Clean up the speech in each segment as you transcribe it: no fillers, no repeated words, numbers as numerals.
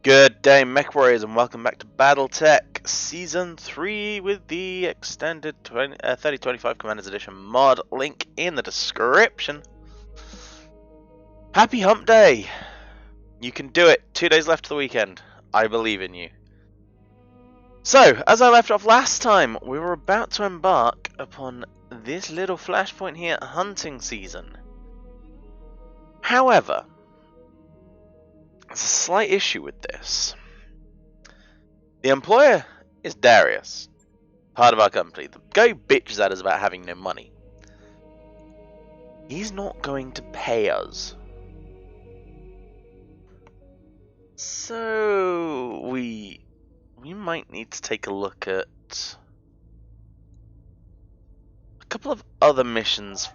Good day, Mech Warriors, and welcome back to Battletech Season 3 with the extended 3025 Commanders Edition mod. Link in the description. Happy Hump Day! You can do it. 2 days left to the weekend. I believe in you. So, as I left off last time, we were about to embark upon this little flashpoint here, hunting season. However, there's a slight issue with this. The employer is Darius, part of our company. The guy who bitches at us about having no money. He's not going to pay us. So we might need to take a look at a couple of other missions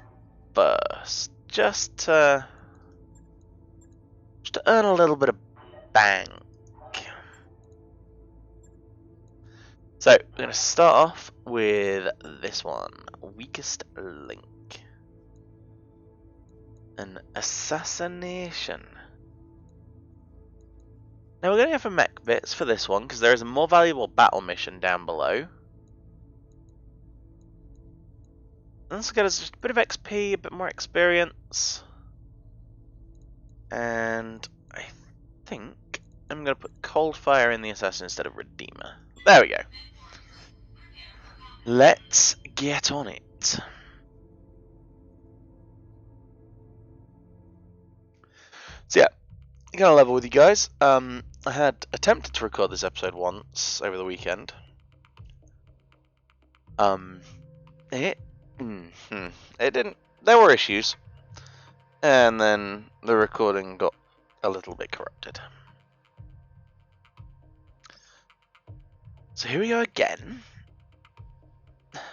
first, just to earn a little bit of bank. So we're going to start off with this one, weakest link, an assassination. Now we're going to go for mech bits for this one because there is a more valuable battle mission down below. And this will get us just a bit of XP, a bit more experience. And I think I'm going to put Cold Fire in the Assassin instead of Redeemer. There we go. Let's get on it. So yeah, I'm going to level with you guys. I had attempted to record this episode once over the weekend. It didn't. There were issues. And then the recording got a little bit corrupted. So here we go again.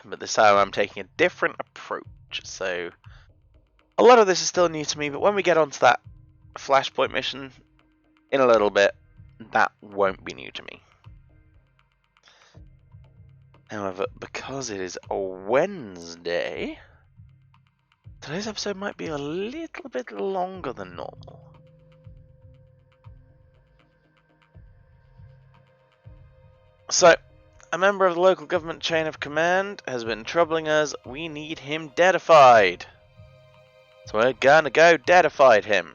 But this time I'm taking a different approach. So a lot of this is still new to me, but when we get onto that flashpoint mission in a little bit, that won't be new to me. However, because it is a Wednesday, today's episode might be a little bit longer than normal. So, a member of the local government chain of command has been troubling us. We need him deadified. So we're gonna go deadified him.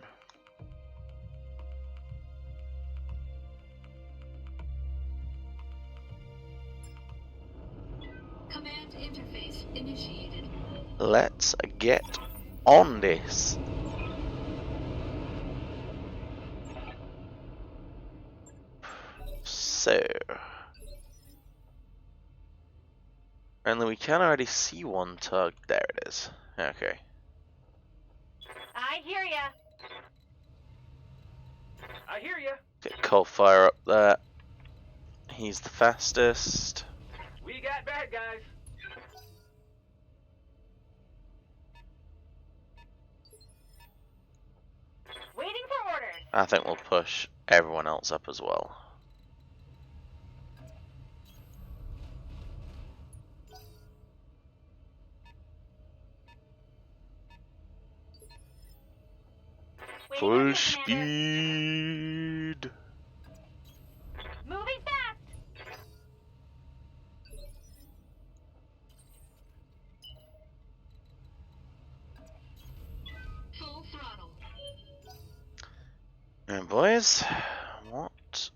Command interface initiated. Let's get on this. So, and we can already see one tug. There it is. Okay. I hear ya. I hear ya. Get Cold Fire up there. He's the fastest. We got bad guys. Waiting for orders. I think we'll push everyone else up as well. Full speed. Moving fast. Full throttle. And boys, what?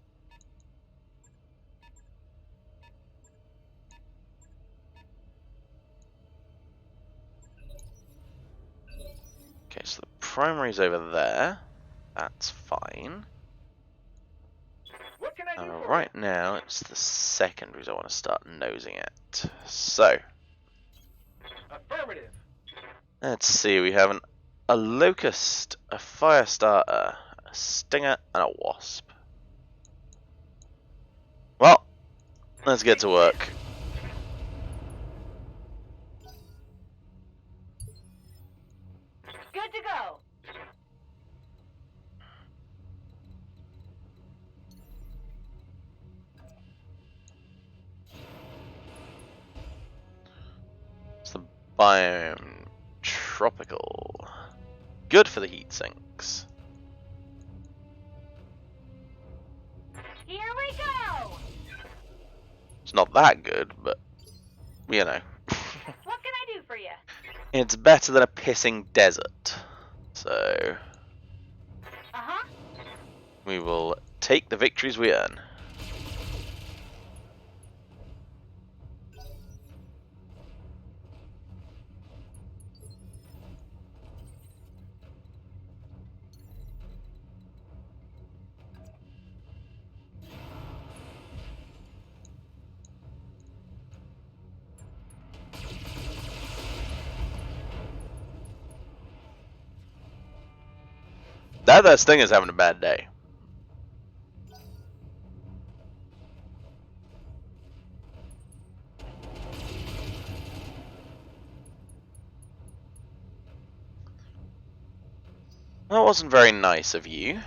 Okay, so the primary's over there. That's fine. What can I do for Right now, it's the secondaries I want to start nosing at. So, you? Affirmative. let's see. We have a locust, a fire starter, a stinger, and a wasp. Well, let's get to work. Good to go. It's the biome tropical. Good for the heat sinks. Here we go! It's not that good, but you know. What can I do for you? It's better than a pissing desert. So Uh-huh. we will take the victories we earn. That Stinger's having a bad day. That wasn't very nice of you.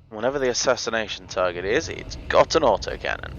Whenever the assassination target is, it's got an autocannon.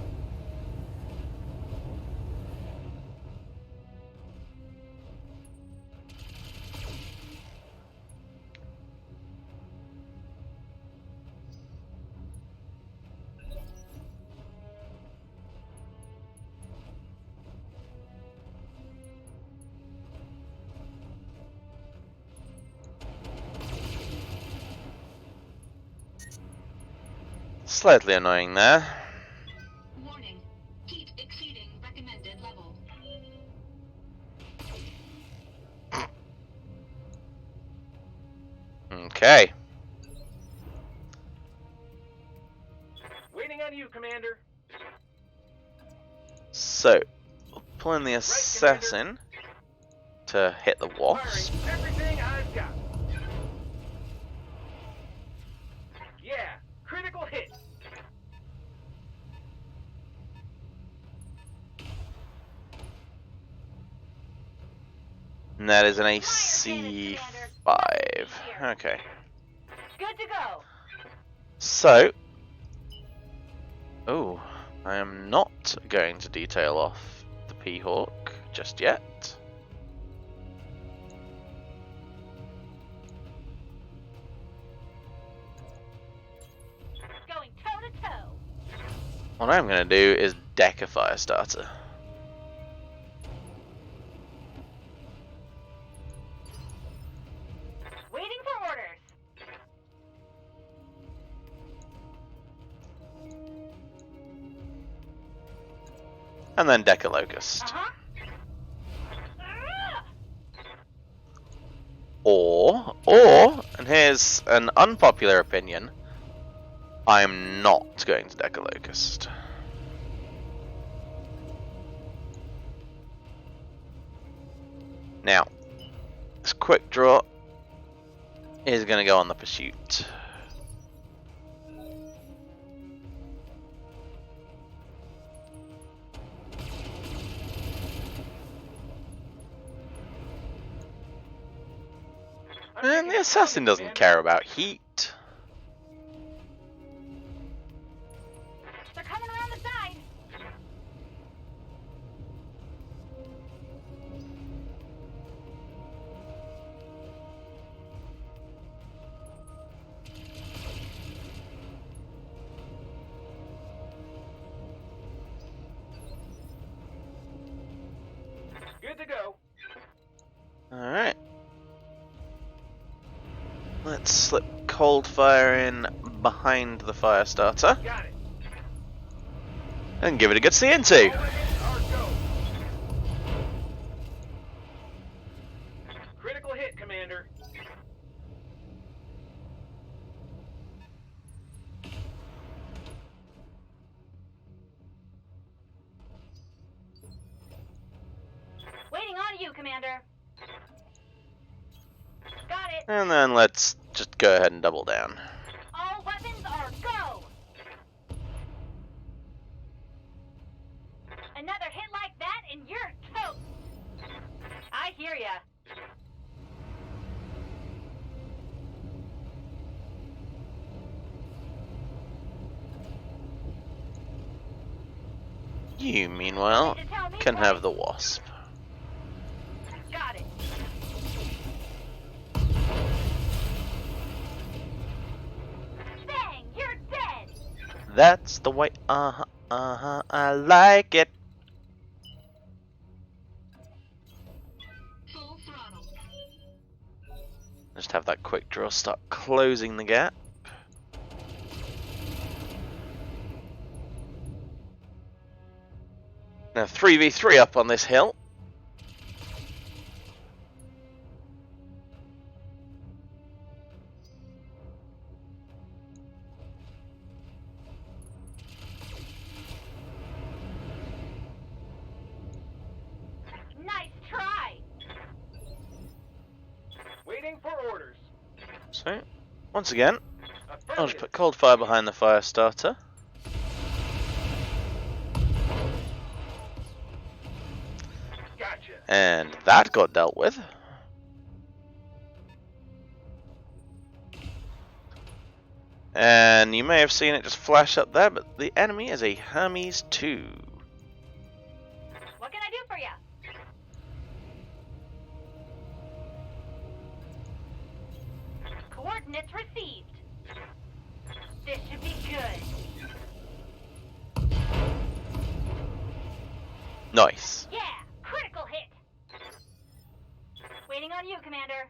Slightly annoying there. Warning. Heat exceeding recommended level. Okay. Waiting on you, Commander. So, pulling the assassin to hit the wasp. Firing everything I've got. Yeah, critical hit. And that is an AC5. Okay. Good to go. So, oh, I am not going to detail off the P-Hawk just yet. Going toe to toe. What I'm going to do is deck a fire starter. Waiting for orders. And then deck a locust. Uh-huh. Or, and here's an unpopular opinion, I'm not going to deck a locust. Now, this quick draw is going to go on the pursuit. And the assassin doesn't care about heat. They're coming around the side. Good to go. Alright. Let's slip cold fire in behind the fire starter Got it. and give it a good see into. All engines are go. Critical hit, Commander. Waiting on you, Commander. Got it. And then let's just go ahead and double down. All weapons are go. Another hit like that and you're toast. I hear ya. You, meanwhile, Need to tell me can what? have the wasp. Got it. Bang! You're dead. That's the way, I like it. Full throttle. Just have that quick draw, start closing the gap. Now 3v3 up on this hill. Nice try. Waiting for orders. So, once again, I'll just Affirmative. put cold fire behind the fire starter. Gotcha. And that got dealt with. And you may have seen it just flash up there, but the enemy is a Hermes 2. What can I do for you? Coordinates received. This should be good. Nice. Yeah, critical hit. Waiting on you, Commander.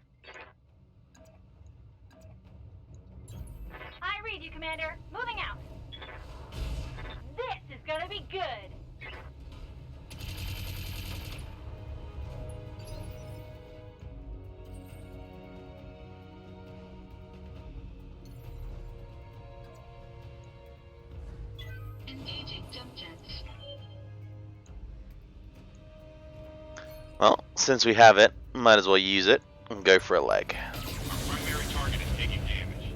I read you, Commander. Moving out. This is gonna be good. Engaging jump jets. Well, since we have it, might as well use it and go for a leg. Primary target is taking damage.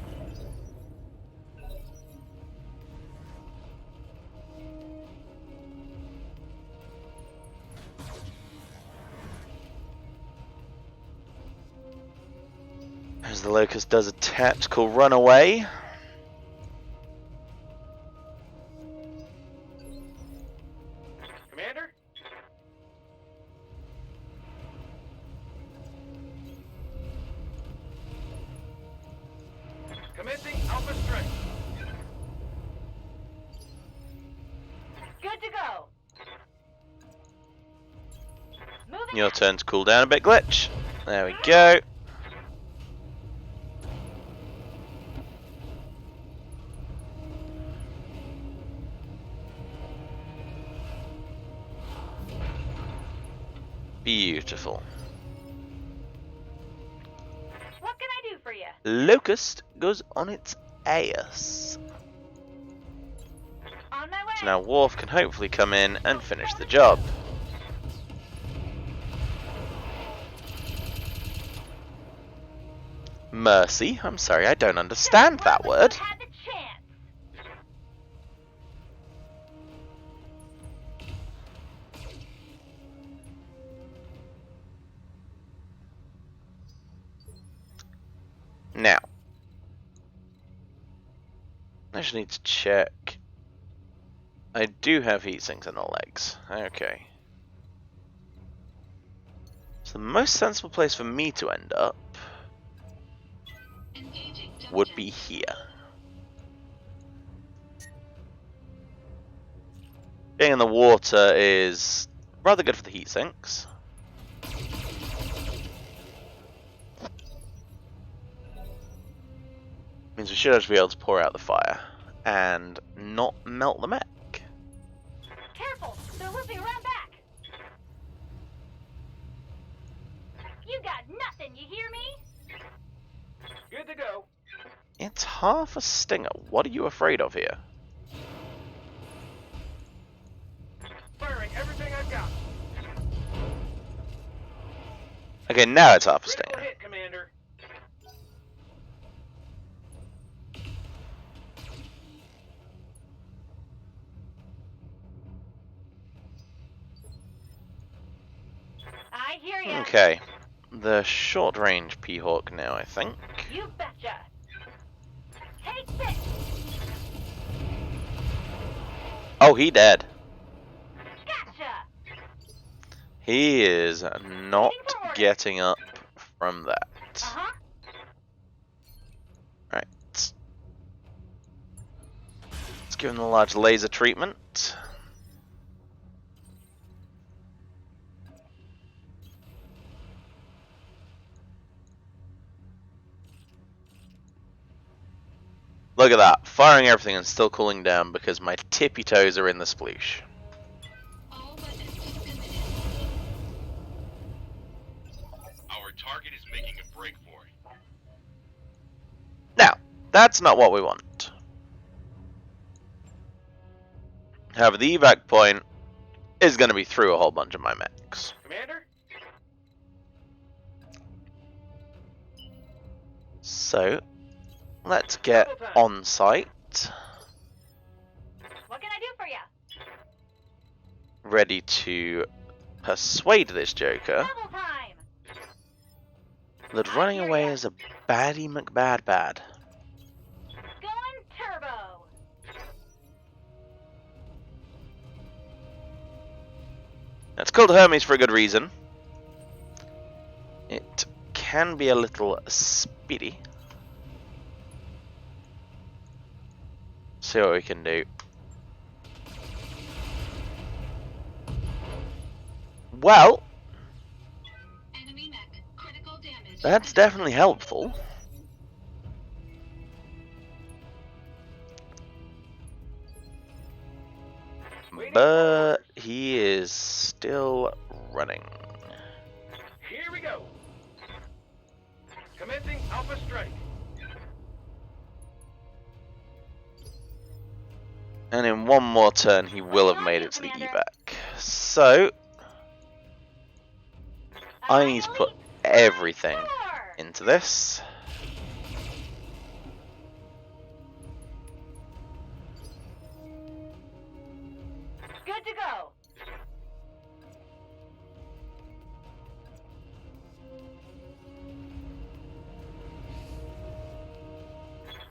As the Locust does a tactical runaway. Commander? Commencing Alpha Strike. Good to go. Moving Your out. turn to cool down a bit, Glitch. There we go. Beautiful. What can I do for you? Locust goes on its ass. On my way. So now Worf can hopefully come in and finish the job. Mercy? I'm sorry, I don't understand Just that when word. you had the chance. Now, I just need to check. I do have heat sinks in the legs. Okay. So the most sensible place for me to end up would be here. Being in the water is rather good for the heat sinks. Means we should just be able to pour out the fire and not melt the mech. Careful, they're looping around back. You got nothing, you hear me? Good to go. It's half a stinger. What are you afraid of here? Firing everything I've got. Okay, now it's half a Critical stinger. hit, Commander. I hear ya. Okay, the short range P-Hawk now, I think. You betcha. Take this. Oh, he dead. He is not Waiting for orders. getting up from that. Uh-huh. Right. Let's give him the large laser treatment. Look at that, firing everything and still cooling down because my tippy toes are in the sploosh. Our target is making a break for it. Now, that's not what we want. However, the evac point is going to be through a whole bunch of my mechs. Commander? So, let's get on site. What can I do for you? Ready to persuade this Joker Double time. that running away is a baddie McBadbad. Going turbo. It's called Hermes for a good reason. It can be a little speedy. See what we can do. Well, that's definitely helpful. But he is still running. Here we go. Commencing Alpha Strike. And in one more turn, he will have made it to the evac. So, I need to put everything into this. Good to go.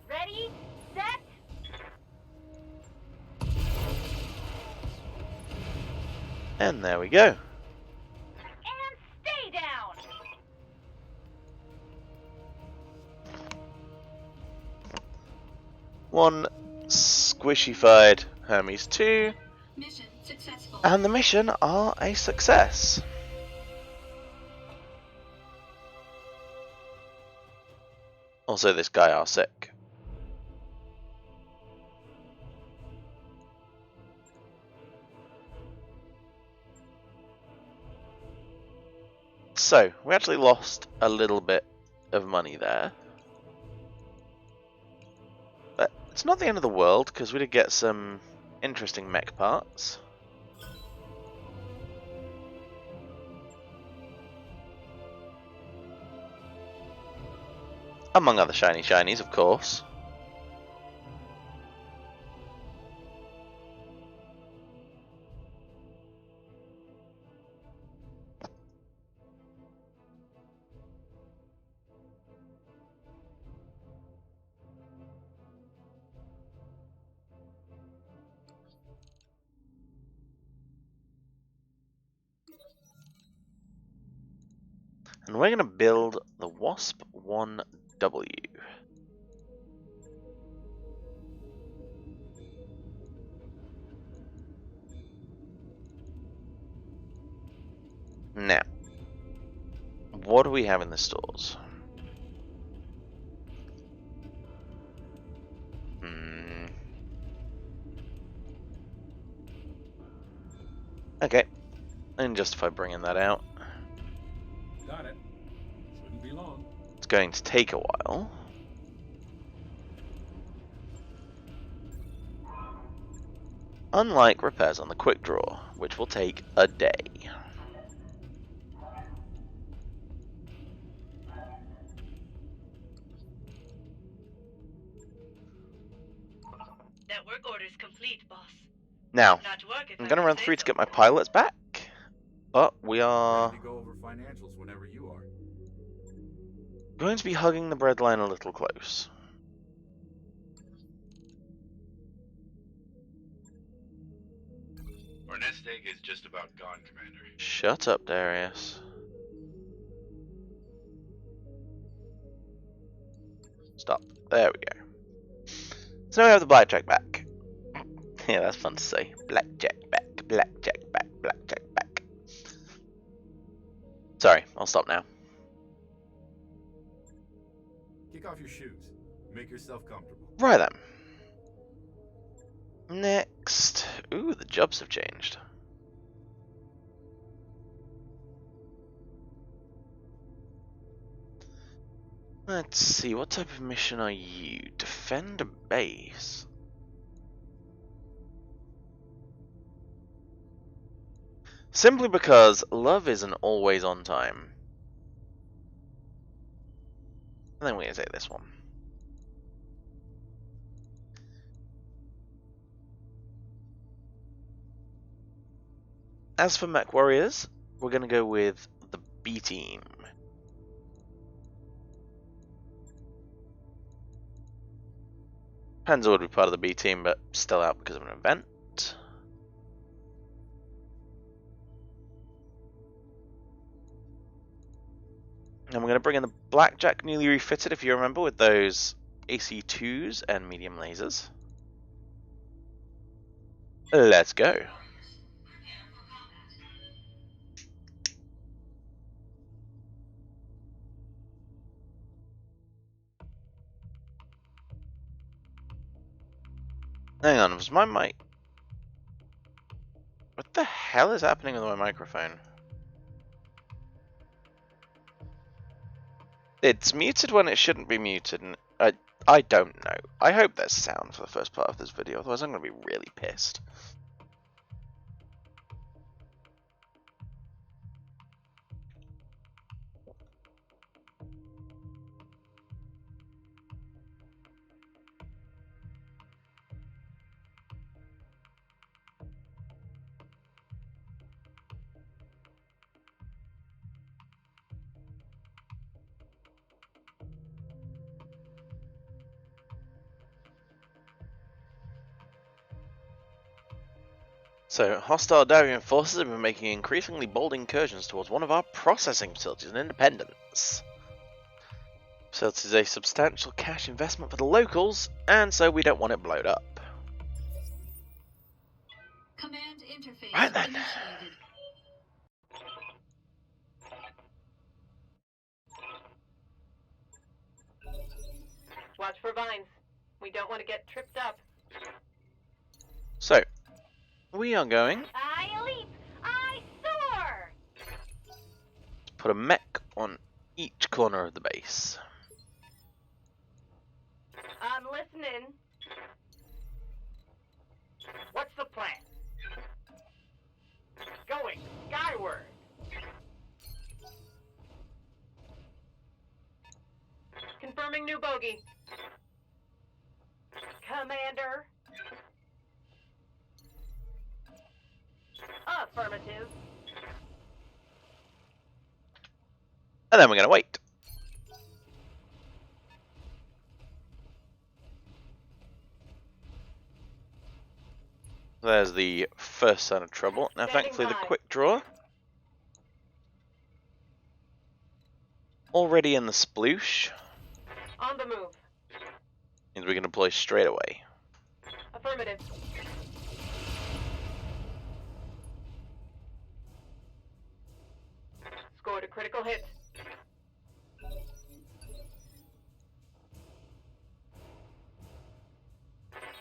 Ready, set. And there we go. And stay down. One squishy-fied Hermes 2. Mission successful. And the mission are a success. Also, this guy are sick. So, we actually lost a little bit of money there. But it's not the end of the world, because we did get some interesting mech parts. Among other shiny shinies, of course. And we're going to build the Wasp 1W. Now, what do we have in the stores? Okay, I can justify bringing that out. Got it. Shouldn't be long. It's going to take a while. Unlike repairs on the quick draw, which will take a day. That work order is complete, boss. Now, Not to work if I'm I going to do run say through to so. get my pilots back, but we are Ready to go over financials whenever you are. going to be hugging the breadline a little close. Our nest egg is just about gone, Commander. Shut up, Darius. Stop. There we go. So now we have the blackjack back. Yeah, that's fun to say. Blackjack back, blackjack back, blackjack back. Sorry, I'll stop now. Kick off your shoes. Make yourself comfortable. Right then. Next. Ooh, the jobs have changed. Let's see, what type of mission are you? Defend a base. Simply because love isn't always on time. And then we're going to take this one. As for Mech Warriors, we're going to go with the B team. Panzer would be part of the B team, but still out because of an event. And we're going to bring in the Blackjack newly refitted, if you remember, with those AC2s and medium lasers. Let's go. Hang on, was my mic... What the hell is happening with my microphone? It's muted when it shouldn't be muted, and I don't know. I hope there's sound for the first part of this video, otherwise I'm going to be really pissed. So, hostile Darien forces have been making increasingly bold incursions towards one of our processing facilities in Independence. The facility is a substantial cash investment for the locals, and so we don't want it blowed up. Command interface Right then. initiated. Watch for vines. We don't want to get tripped up. So, we are going I leap! I soar! to put a mech on each corner of the base. I'm listening. What's the plan? Going skyward. Confirming new bogey. Commander. Affirmative. And then we're going to wait. There's the first sign of trouble. Now, Standing thankfully, the by. quick draw already in the sploosh On the move. means we can deploy straight away. Affirmative. Scored a critical hit.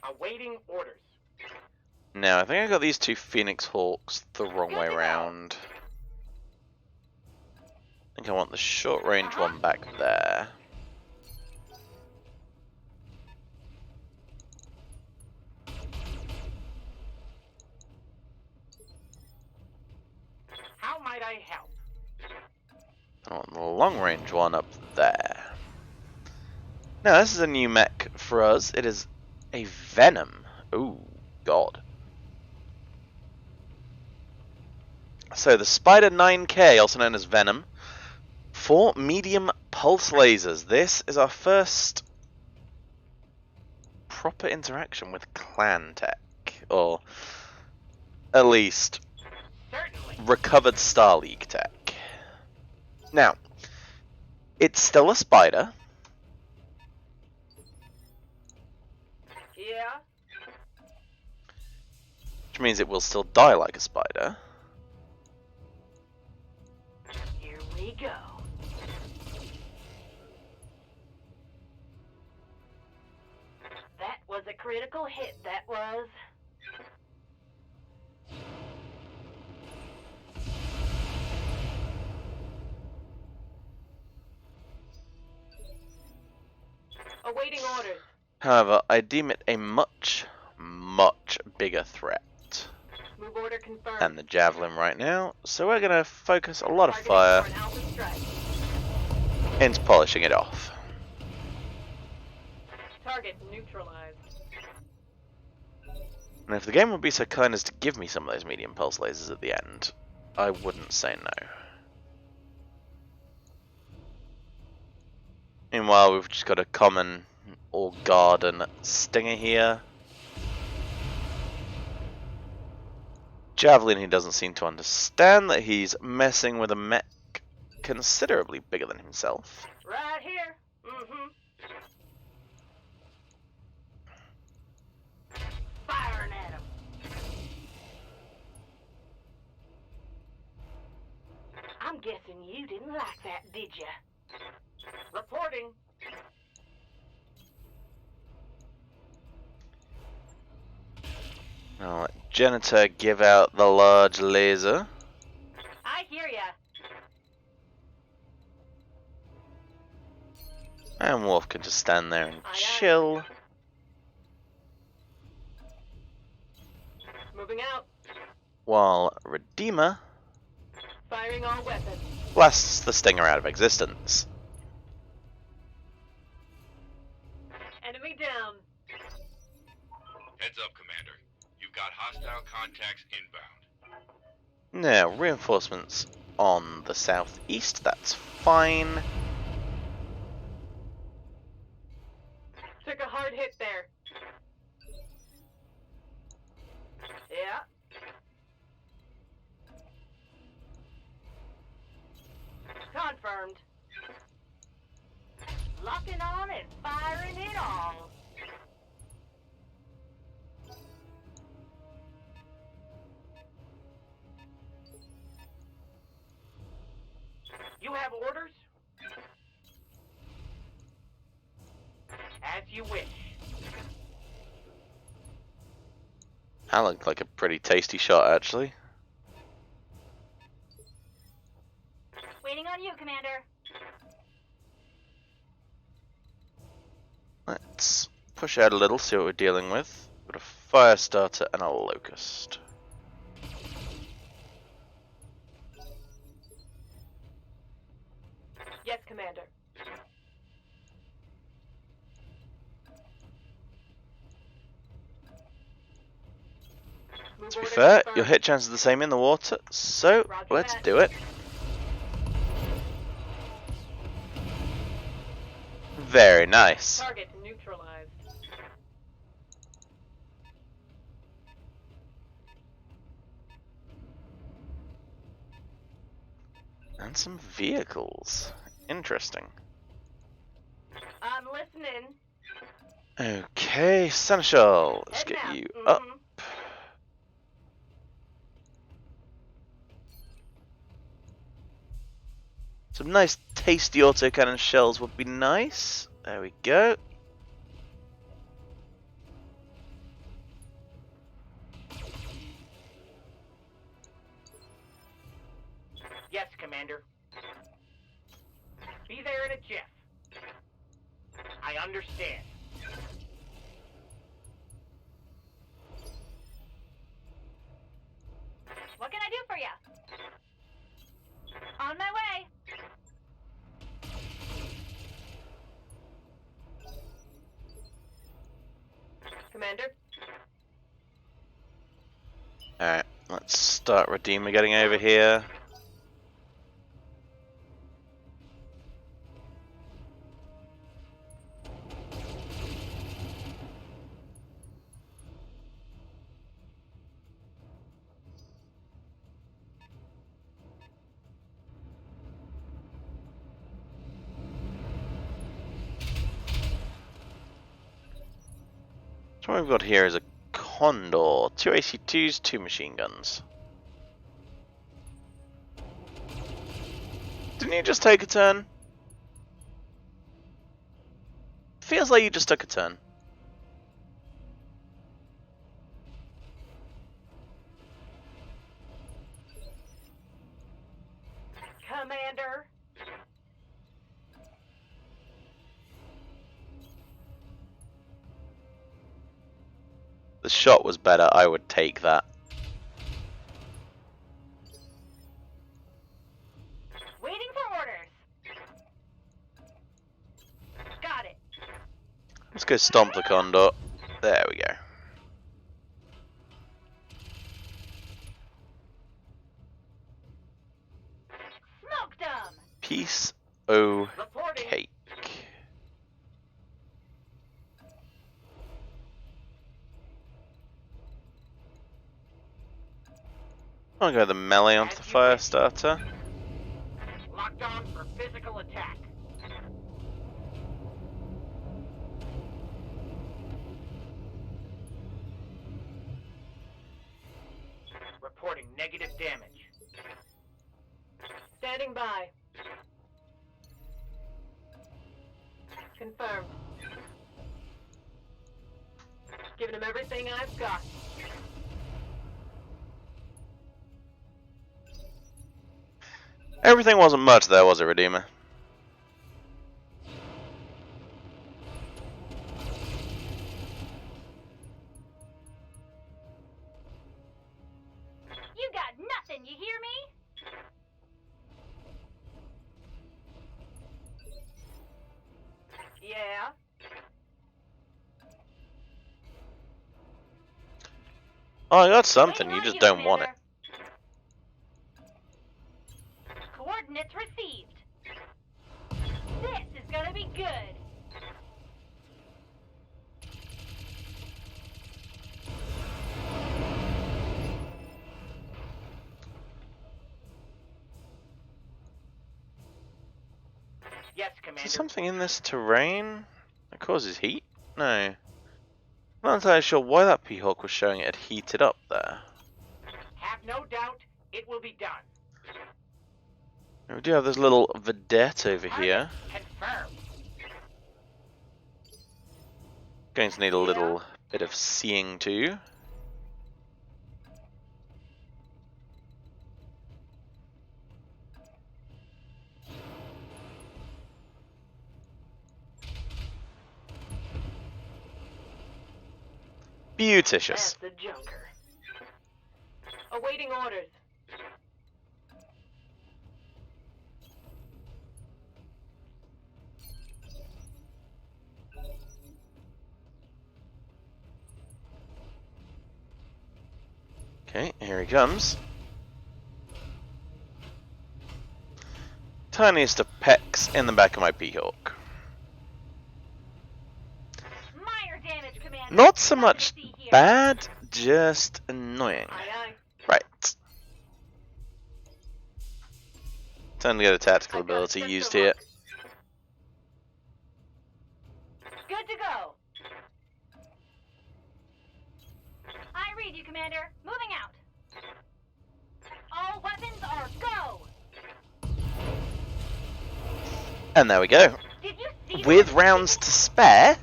Awaiting orders. Now, I think I got these two Phoenix Hawks the wrong way around. I think I want the short range one back there. How might I help? I want the long range one up there. Now, this is a new mech for us. It is a Venom. Ooh, God. So the Spider 9K, also known as Venom, 4 medium pulse lasers. This is our first proper interaction with clan tech, or at least Certainly. recovered Star League tech. Now, it's still a spider. Yeah. Which means it will still die like a spider. Here we go. That was a critical hit, that was. Awaiting orders. However, I deem it a much, much bigger threat Move order confirmed. than the javelin right now, so we're going to focus a lot of Targeting fire for an alpha strike. into polishing it off. Target neutralized. And if the game would be so kind as to give me some of those medium pulse lasers at the end, I wouldn't say no. Meanwhile, we've just got a common or garden stinger here. Javelin, he doesn't seem to understand that he's messing with a mech considerably bigger than himself. Right here. Mm-hmm. Firing at him. I'm guessing you didn't like that, did ya? Reporting. I'll let Janitor give out the large laser. I hear ya. And Wolf can just stand there and chill. Moving out. While Redeemer Firing all weapons. blasts the stinger out of existence. Enemy down. Heads up, Commander. You've got hostile contacts inbound. Now, reinforcements on the southeast, that's fine. Took a hard hit there. Yeah. Confirmed. Locking on and firing it all. You have orders? As you wish. That looked like a pretty tasty shot, actually. Waiting on you, Commander. Let's push out a little, see what we're dealing with. Got a fire starter and a locust. Yes, Commander. To be fair, your hit chance is the same in the water, so let's do it. Very nice. Target neutralized. And some vehicles. Interesting. I'm listening. Okay, Seneschal, let's Heading get out. you Mhm. up. Some nice tasty autocannon shells would be nice. There we go. Yes, Commander. Be there in a jiff. I understand. What can I do for you? On my way. Commander? Alright, let's start Redeemer getting over here. So what we've got here is a Condor, 2 AC2s, 2 machine guns. Didn't you just take a turn? Feels like you just took a turn. Commander. The shot was better, I would take that. Waiting for orders. Got it. Let's go stomp the Condor. There we go. Smoked 'em. Piece o' Reporting. cake. I'll go the melee onto the fire starter. Locked on for physical attack. Reporting negative damage. Standing by. Confirmed. Giving him everything I've got. Everything wasn't much there, was it, Redeemer? You got nothing, you hear me? Yeah. Oh, I got something, Waiting you on just don't want it. Commander. Coordinates received. This is gonna be good. Yes, Is Commander. there something in this terrain that causes heat? No. I'm not entirely sure why that P-Hawk was showing it had heated up there. Have no doubt it will be done. We do have this little vedette over here. Confirmed. Going to need a little bit of seeing too. Beauticious. That's the Joker. Awaiting orders. Okay, here he comes. Tiniest of pecks in the back of my P-Hawk. Minor damage, Commander. Not so Nothing much to see here. bad, just annoying. Aye, aye. Right. Time to get a tactical I've got a ability sensor used here. lock. Good to go. I read you, Commander. Moving out. All weapons are go. And there we go. Did you see With those? rounds to spare,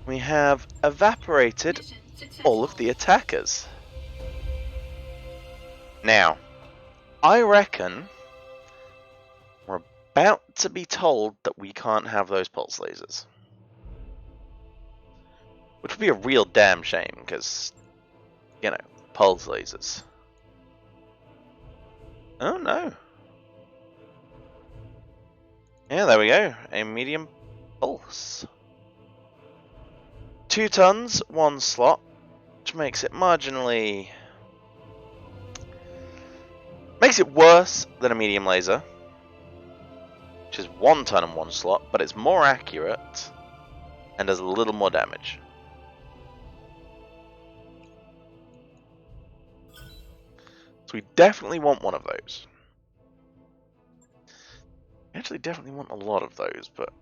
we have evaporated Mission successful. all of the attackers. Now, I reckon we're about to be told that we can't have those pulse lasers. Which would be a real damn shame, because, you know, pulse lasers. Oh no. Yeah, there we go. A medium pulse. 2 tons, 1 slot, which makes it marginally... makes it worse than a medium laser, which is 1 ton and 1 slot, but it's more accurate and does a little more damage. So we definitely want one of those. We actually definitely want a lot of those, but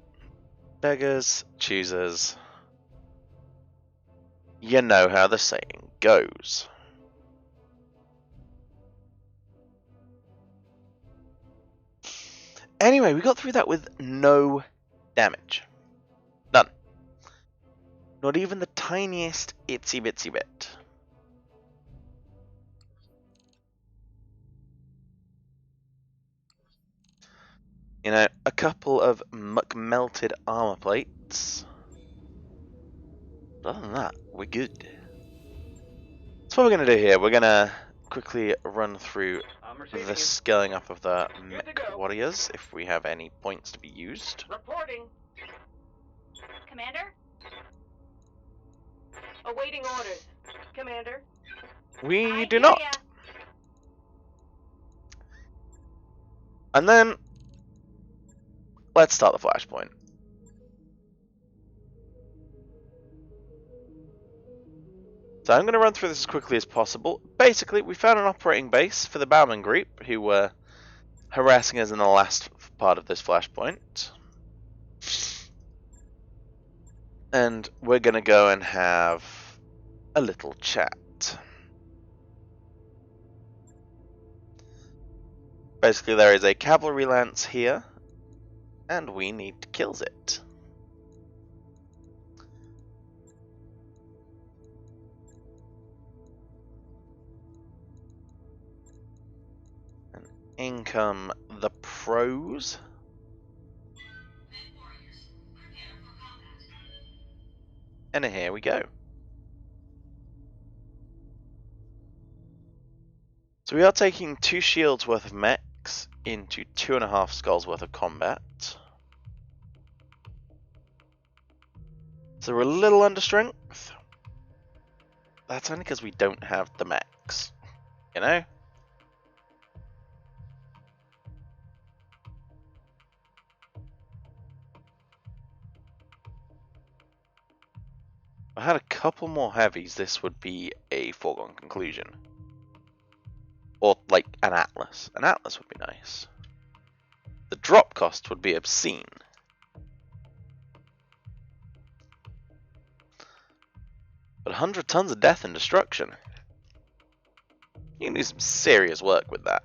beggars, choosers. You know how the saying goes. Anyway, we got through that with no damage. None. Not even the tiniest itsy bitsy bit. You know, a couple of muck-melted armor plates. But other than that, we're good. So what we're going to do here, we're going to quickly run through the scaling up of the mech warriors, if we have any points to be used. Reporting. Commander? Awaiting orders. Commander. We I do hear not. ya. And then, let's start the flashpoint. So I'm going to run through this as quickly as possible. Basically, we found an operating base for the Bauman group, who were harassing us in the last part of this flashpoint. And we're going to go and have a little chat. Basically, there is a cavalry lance here, and we need to kill it. And in come the pros. And here we go. So we are taking 2 shields worth of mechs into 2.5 skulls worth of combat. So we're a little under strength. That's only because we don't have the mechs, you know? If I had a couple more heavies, this would be a foregone conclusion. Or like an Atlas. An Atlas would be nice. The drop cost would be obscene. But 100 tons of death and destruction. You can do some serious work with that.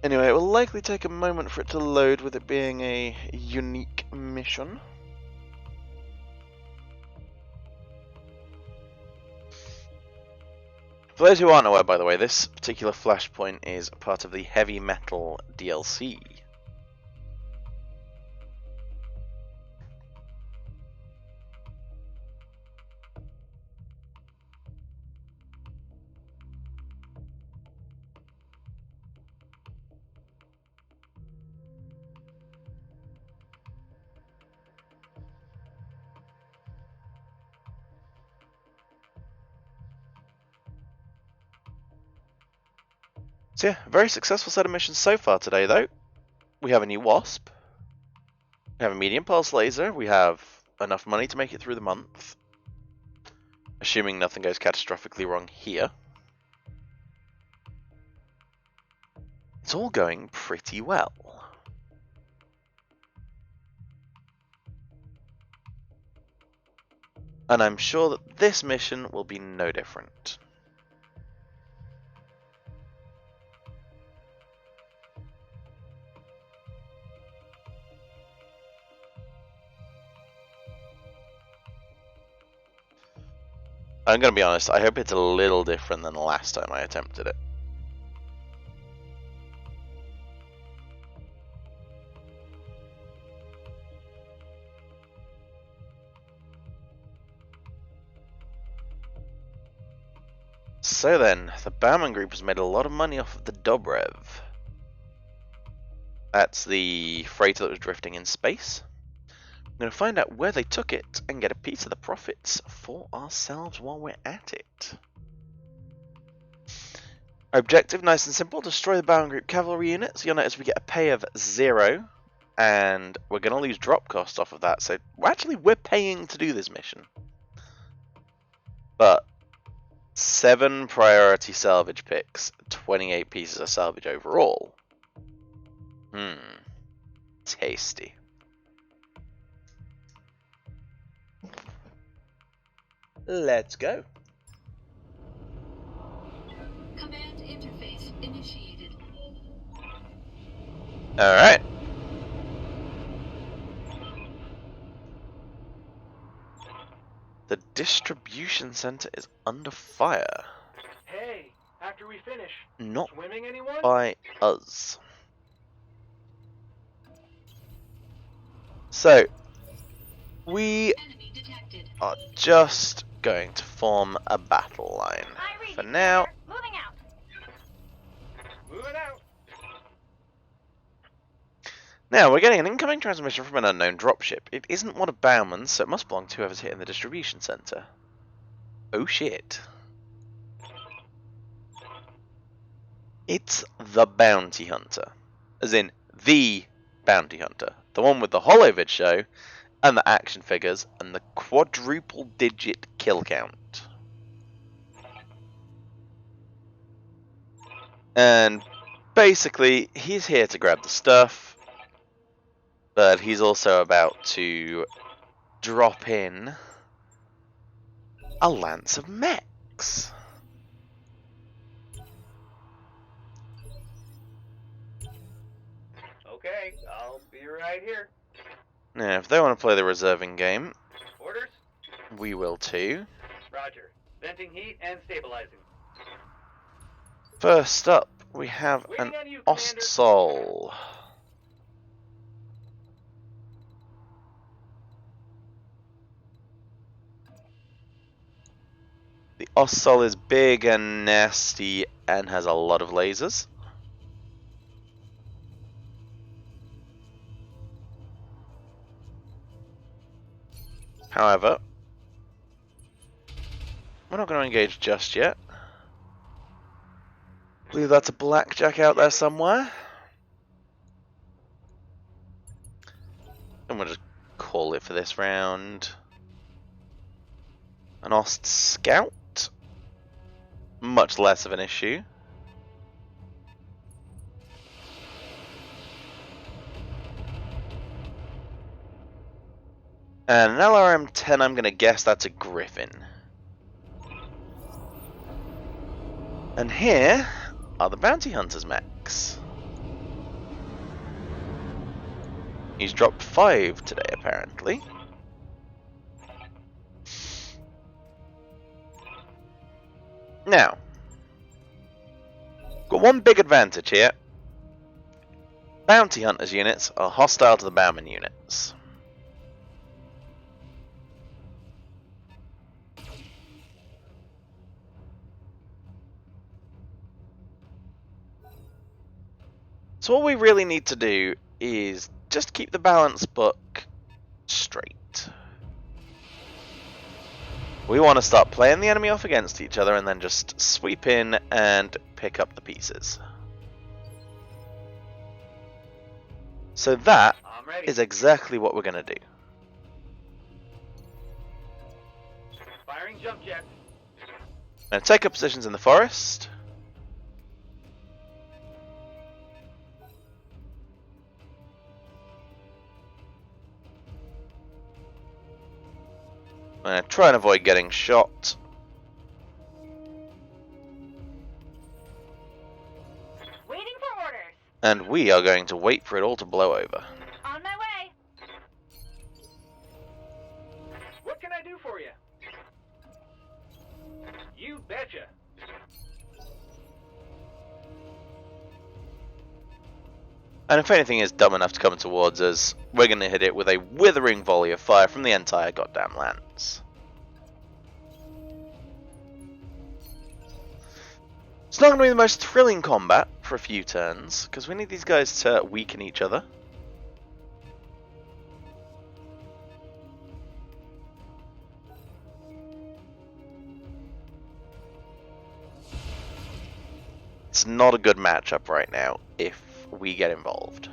Anyway, it will likely take a moment for it to load with it being a unique mission. For those who aren't aware, by the way, this particular flashpoint is part of the Heavy Metal DLC. So yeah, very successful set of missions so far today though. We have a new Wasp. We have a medium pulse laser. We have enough money to make it through the month. Assuming nothing goes catastrophically wrong here. It's all going pretty well. And I'm sure that this mission will be no different. I'm going to be honest, I hope it's a little different than the last time I attempted it. So then, the Bauman Group has made a lot of money off of the Dobrev. That's the freighter that was drifting in space. I'm going to find out where they took it and get a piece of the profits for ourselves while we're at it. Our objective, nice and simple, destroy the Bauman Group cavalry units. You'll notice we get a pay of 0, and we're going to lose drop costs off of that. So we're paying to do this mission. But 7 priority salvage picks, 28 pieces of salvage overall. Tasty. Let's go. Command interface initiated. Alright. The distribution center is under fire. Hey, after we finish, Not swimming anyone? by us. So, we Enemy detected. are just going to form a battle line. I read For you, now, Commander. Moving out. Moving out. now we're getting an incoming transmission from an unknown dropship. It isn't one of Bauman's, so it must belong to whoever's hitting the distribution center. Oh shit. It's the bounty hunter. As in, the bounty hunter. The one with the holovid show, and the action figures, and the quadruple digit kill count. And basically, he's here to grab the stuff, but he's also about to drop in a lance of mechs. Okay, I'll be right here. Now, if they want to play the reserving game, Orders? we will too. Roger. Venting heat and stabilizing. First up, we have an Waiting on you, Commander. Ostsol. The Ostsol is big and nasty and has a lot of lasers. However, we're not going to engage just yet. I believe that's a blackjack out there somewhere. And we'll just call it for this round. An Ost Scout. Much less of an issue. And an LRM-10, I'm going to guess that's a Griffin. And here are the Bounty Hunter's mechs. He's dropped 5 today, apparently. Now, got one big advantage here. Bounty Hunters units are hostile to the Bowman units. So what we really need to do is just keep the balance book straight. We want to start playing the enemy off against each other and then just sweep in and pick up the pieces. So that I'm ready. is exactly what we're going to do. Firing jump jets. Now take up positions in the forest. Try and avoid getting shot. Waiting for orders. And we are going to wait for it all to blow over. On my way. What can I do for you? You betcha. And if anything is dumb enough to come towards us, we're going to hit it with a withering volley of fire from the entire goddamn lance. It's not going to be the most thrilling combat for a few turns, because we need these guys to weaken each other. It's not a good matchup right now if we get involved.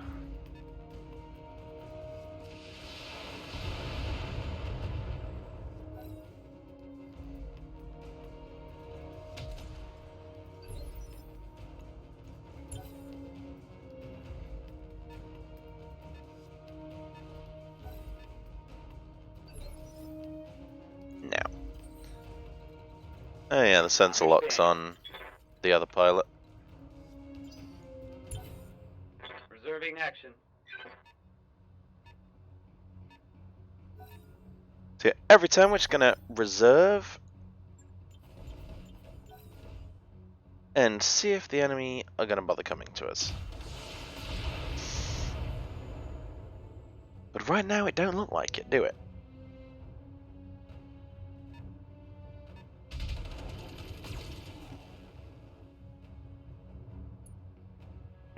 Oh yeah, the sensor lock's on the other pilot. Reserving action. So yeah, every turn we're just gonna reserve and see if the enemy are gonna bother coming to us. But right now it don't look like it, do it?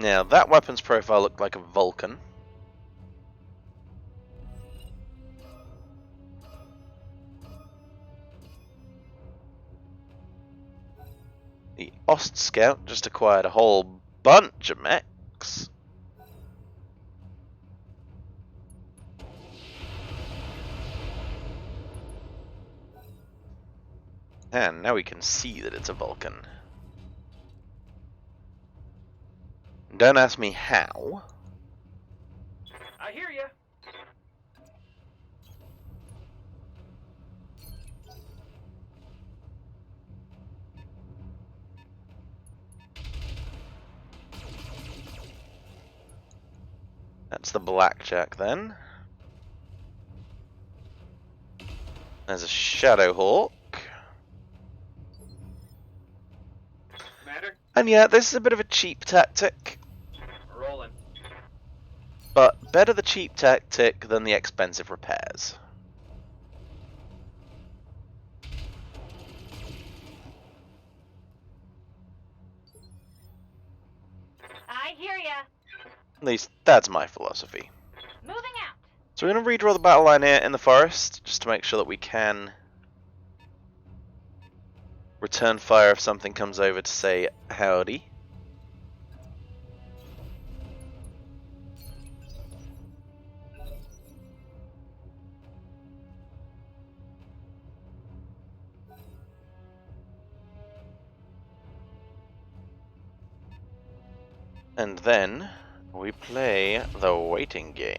Now that weapon's profile looked like a Vulcan. The Ost Scout just acquired a whole bunch of mechs. And now we can see that it's a Vulcan. Don't ask me how. I hear you. That's the Blackjack then. There's a Shadowhawk. Commander, And yeah, this is a bit of a cheap tactic. rolling. But better the cheap tactic than the expensive repairs. I hear ya. At least that's my philosophy. Moving out. So we're going to redraw the battle line here in the forest, just to make sure that we can return fire if something comes over to say howdy. And then we play the waiting game.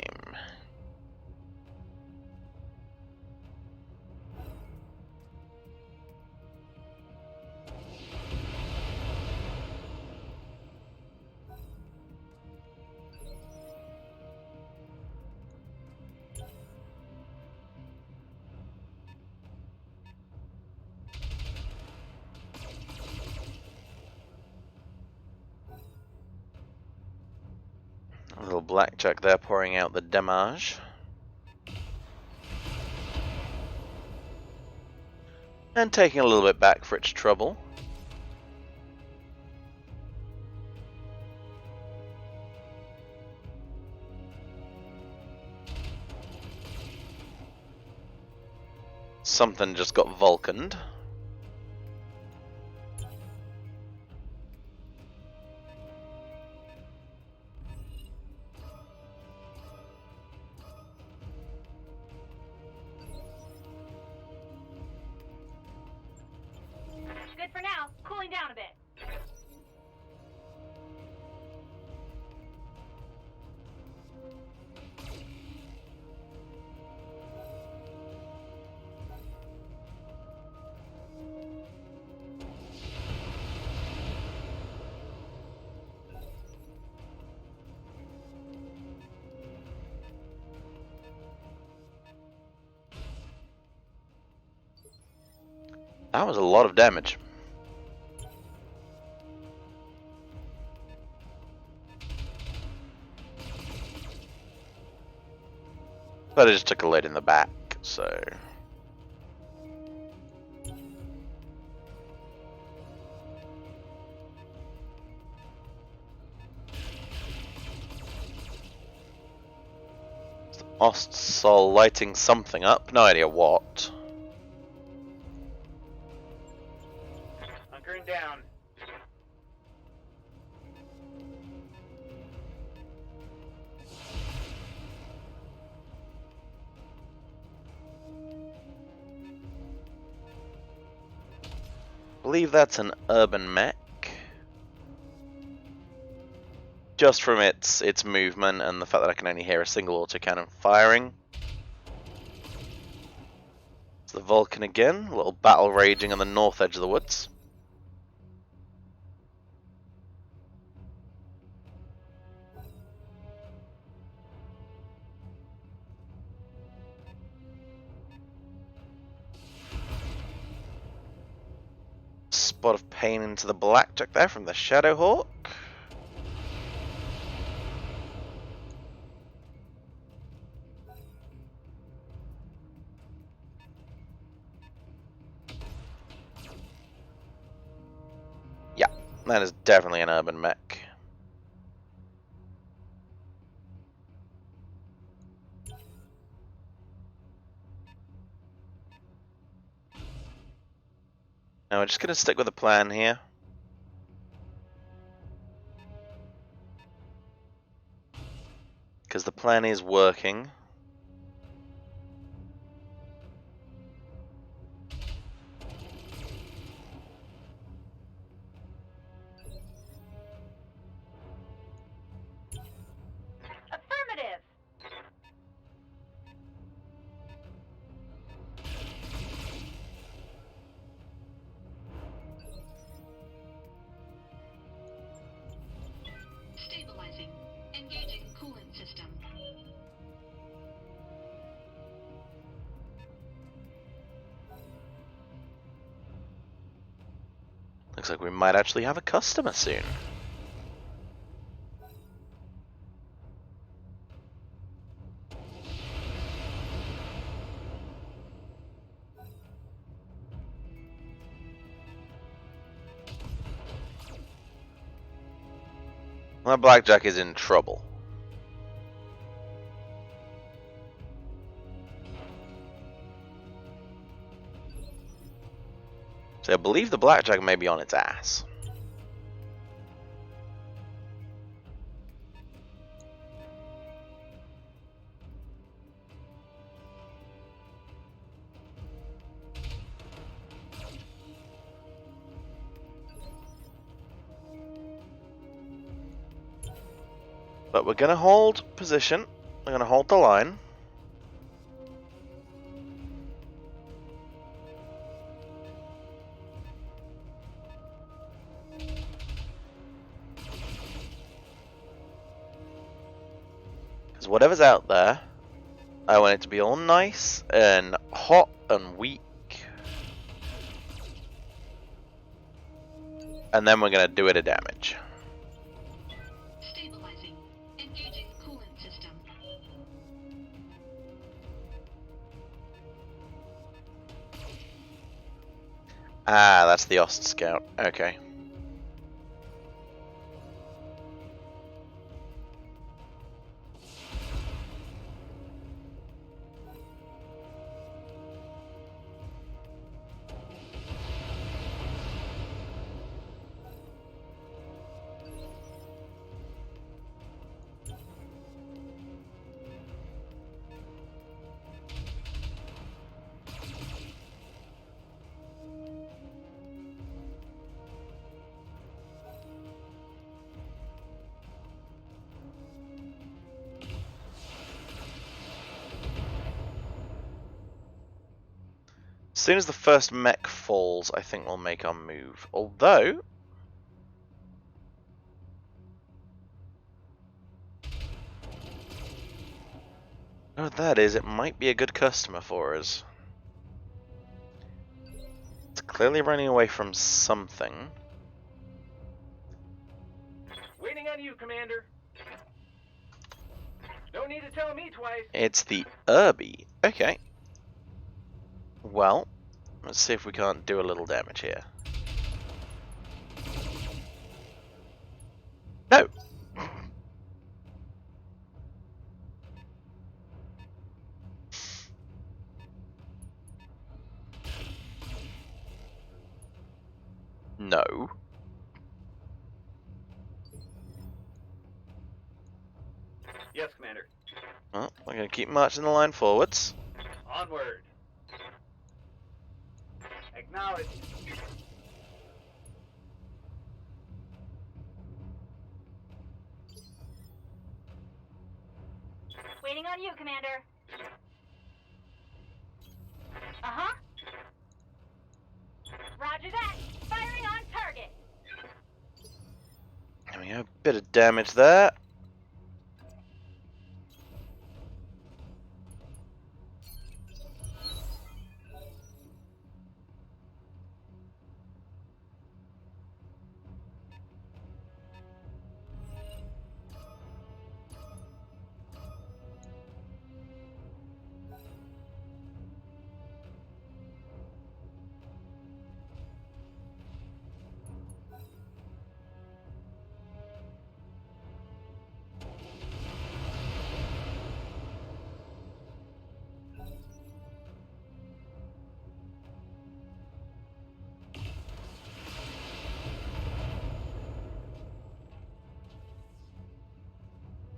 A little Blackjack there pouring out the damage. And taking a little bit back for its trouble. Something just got Vulcaned. Good for now. Cooling down a bit. That was a lot of damage. But it just took a lead in the back, so... Ostsol lighting something up, no idea what. Hunkering down. I believe that's an urban mech. Just from its movement and the fact that I can only hear a single autocannon firing. So the Vulcan again. A little battle raging on the north edge of the woods. Spot of pain into the Blackjack there from the Shadowhawk. Yeah, that is definitely an urban mech. Now we're just going to stick with the plan here. Because the plan is working. Affirmative. Stabilizing. Engaging cooling system. Looks like we might actually have a customer soon. Well, that Blackjack is in trouble. So I believe the Blackjack may be on its ass. But we're going to hold position. We're going to hold the line. Because whatever's out there, I want it to be all nice and hot and weak. And then we're going to do it a damage. Stabilizing. Engaging cooling system. Ah, that's the Ost Scout. Okay. As soon as the first mech falls, I think we'll make our move. Although... oh, that is, it might be a good customer for us. It's clearly running away from something. Waiting on you, Commander. No need to tell me twice. It's the Irby. Okay. Well, let's see if we can't do a little damage here. No! No. Yes, Commander. Well, we're going to keep marching the line forwards. Onward. Acknowledge. Waiting on you, Commander. Uh-huh. we go. Bit of damage there.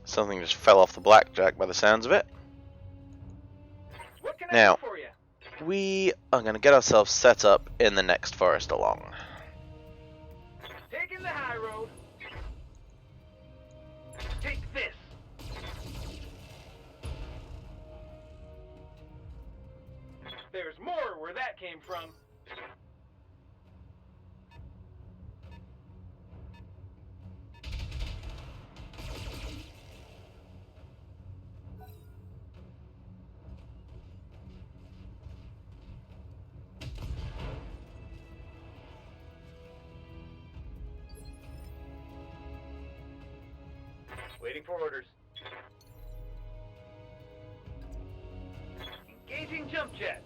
Something just fell off the blackjack by the sounds of it. What can I Now, do for you? we are going to get ourselves set up in the next forest along. Taking the high road. Take this. There's more where that came from. Waiting for orders. Engaging jump jets.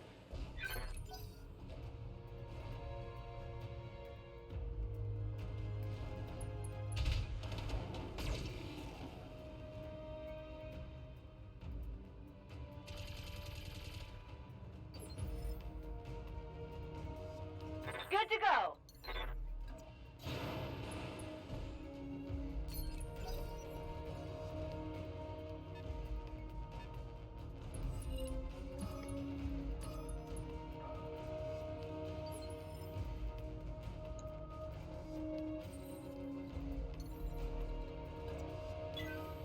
Good to go.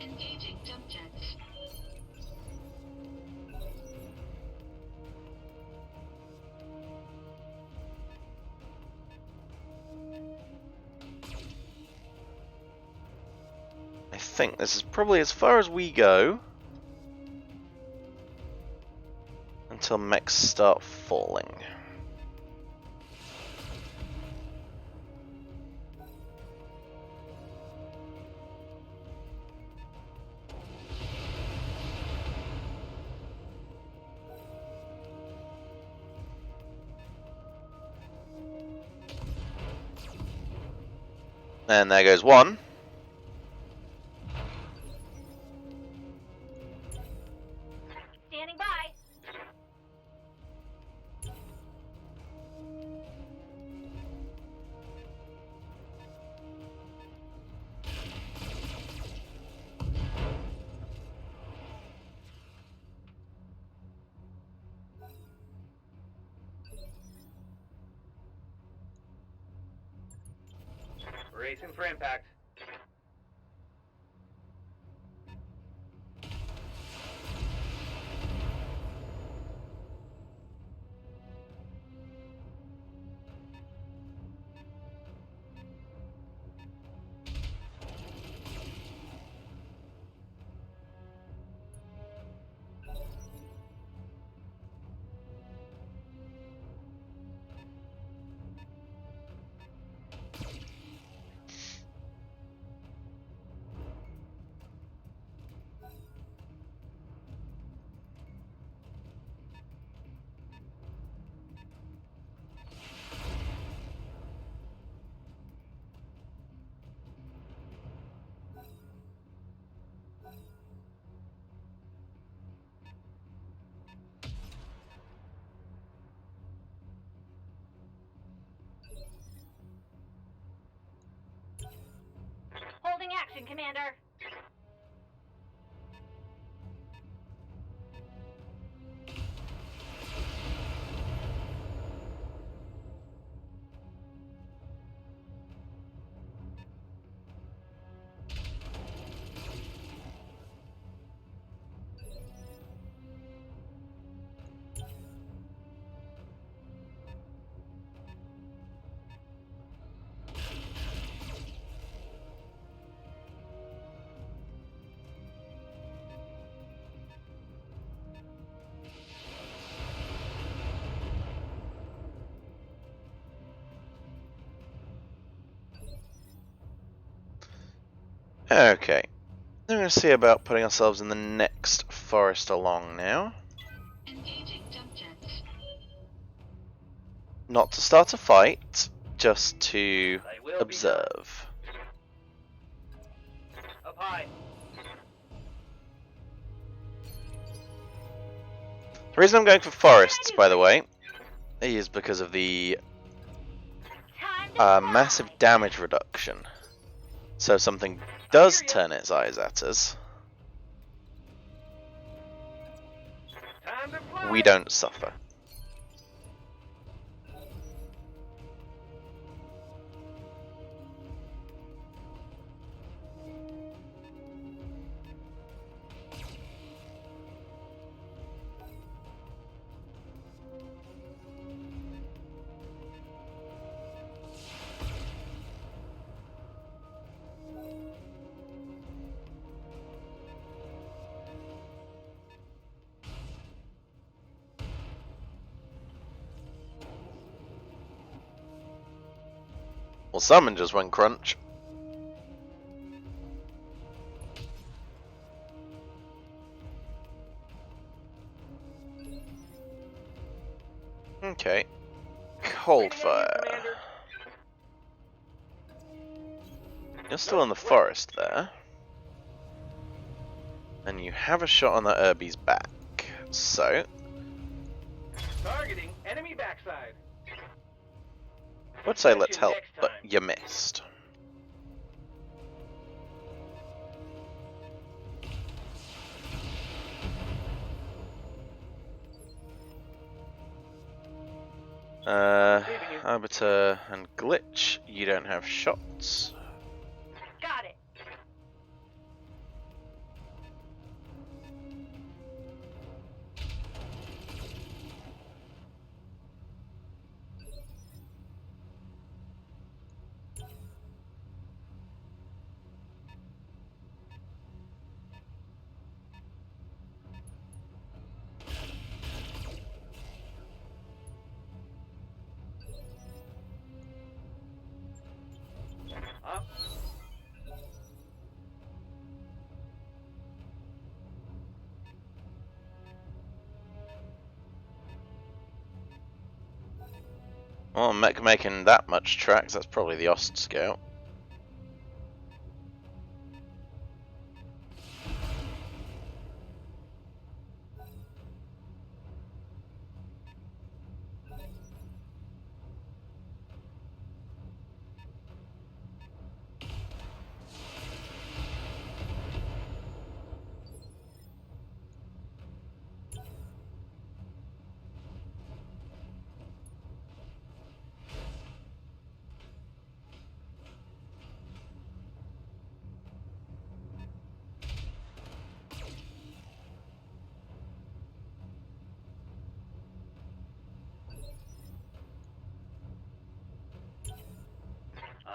Engaging jump jets. I think this is probably as far as we go until mechs start falling. And there goes one. Standing by. Racing for impact. Holding action, Commander. Okay. I'm going to see about putting ourselves in the next forest along now. Engaging jump jets. Not to start a fight, just to I will be done. observe. Up high. The reason I'm going for forests, by the way, is because of the Time to fly. massive damage reduction. So if something does turn its eyes at us, Time to fly. we don't suffer. Well, summon just went crunch. Okay. Cold fire. Commander. You're still in the forest there. And you have a shot on that Irby's back. So, Targeting enemy backside. would say Catch let's you help, next but time. you missed. Arbiter and Glitch, you don't have shots. Got it. Up. Well, mech making that much tracks, that's probably the Ost Scout.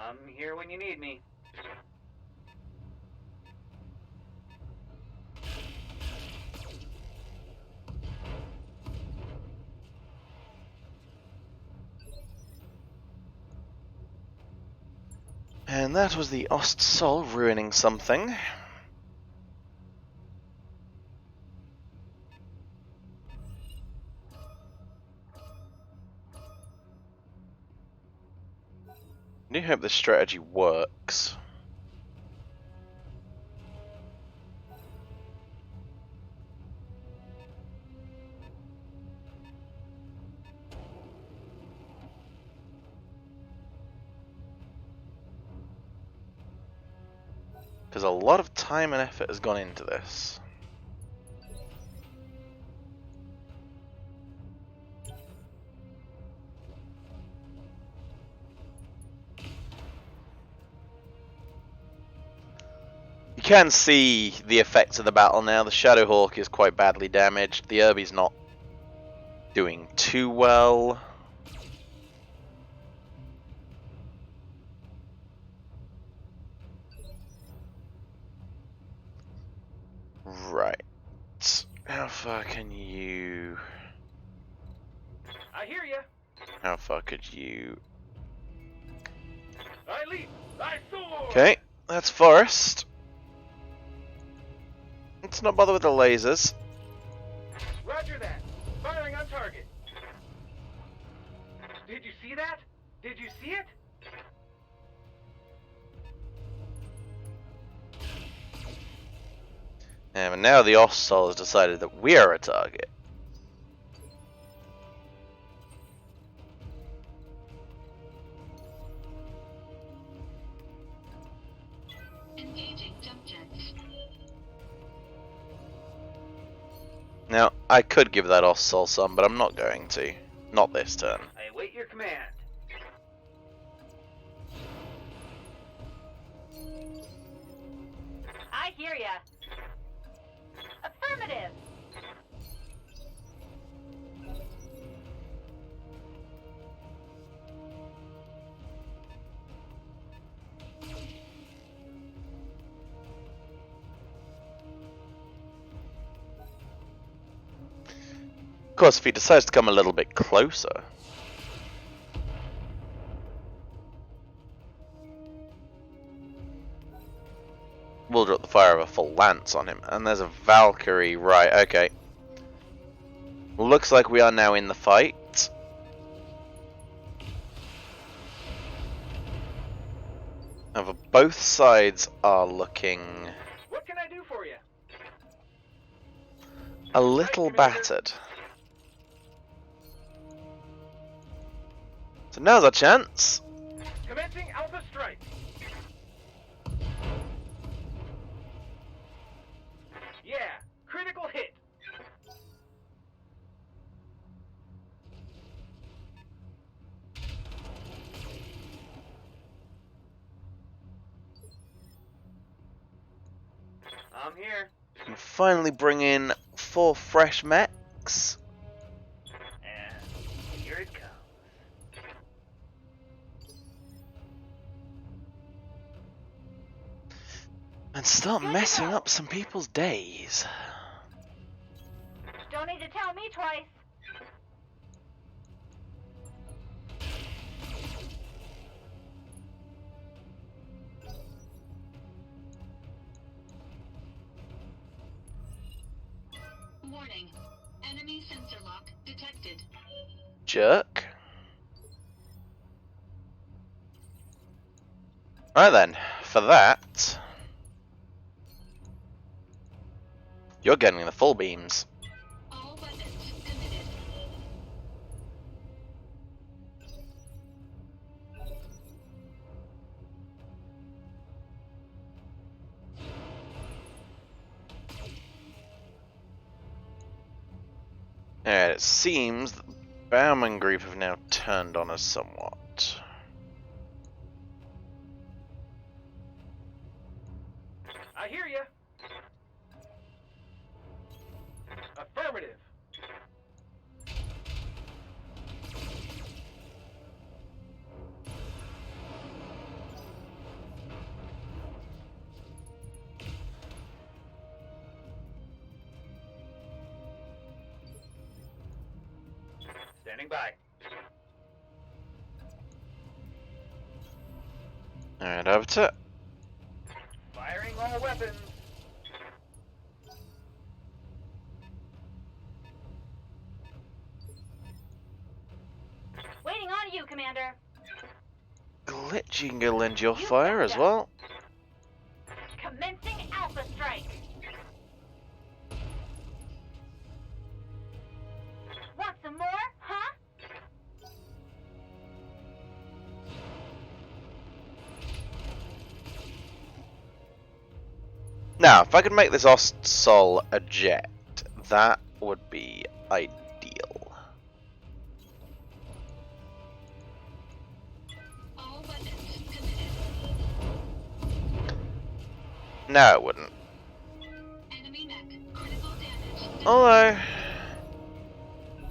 I'm here when you need me. And that was the Ost Sol ruining something. I do hope this strategy works. Because a lot of time and effort has gone into this. You can see the effects of the battle now. The Shadowhawk is quite badly damaged. The Irby's not doing too well. Right. How far can you... I hear ya. How far could you... I leap. I soar. Okay, that's forest. Let's not bother with the lasers. Roger that. Firing on target. Did you see that? Did you see it? And now the Ostol has decided that we are a target. Engaging jump jets. Now, I could give that Ostol some, but I'm not going to. Not this turn. I await your command. I hear ya. Affirmative. Of course, if he decides to come a little bit closer, we'll drop the fire of a full lance on him. And there's a Valkyrie, right, okay. Looks like we are now in the fight. However, both sides are looking What can I do for you? a little battered. So now's our chance. Commencing Alpha Strike. Yeah, critical hit. I'm here. And finally bring in 4 fresh mechs. And here it comes. And start messing up some people's days. Don't need to tell me twice. Warning. Enemy sensor lock detected. Jerk. Right then, for that, you're getting the full beams. All weapons committed. Alright, it seems that the Bauman group have now turned on us somewhat. I hear you. Affirmative. Standing by. Alright, over to it. Firing all weapons. Waiting on you, Commander. Glitch, you can go lend your fire as well. Commencing Alpha Strike. Want some more, huh? Now, if I could make this Ostsol eject, that would be ideal. All weapons committed. No, it wouldn't. Enemy mech critical damage. Although,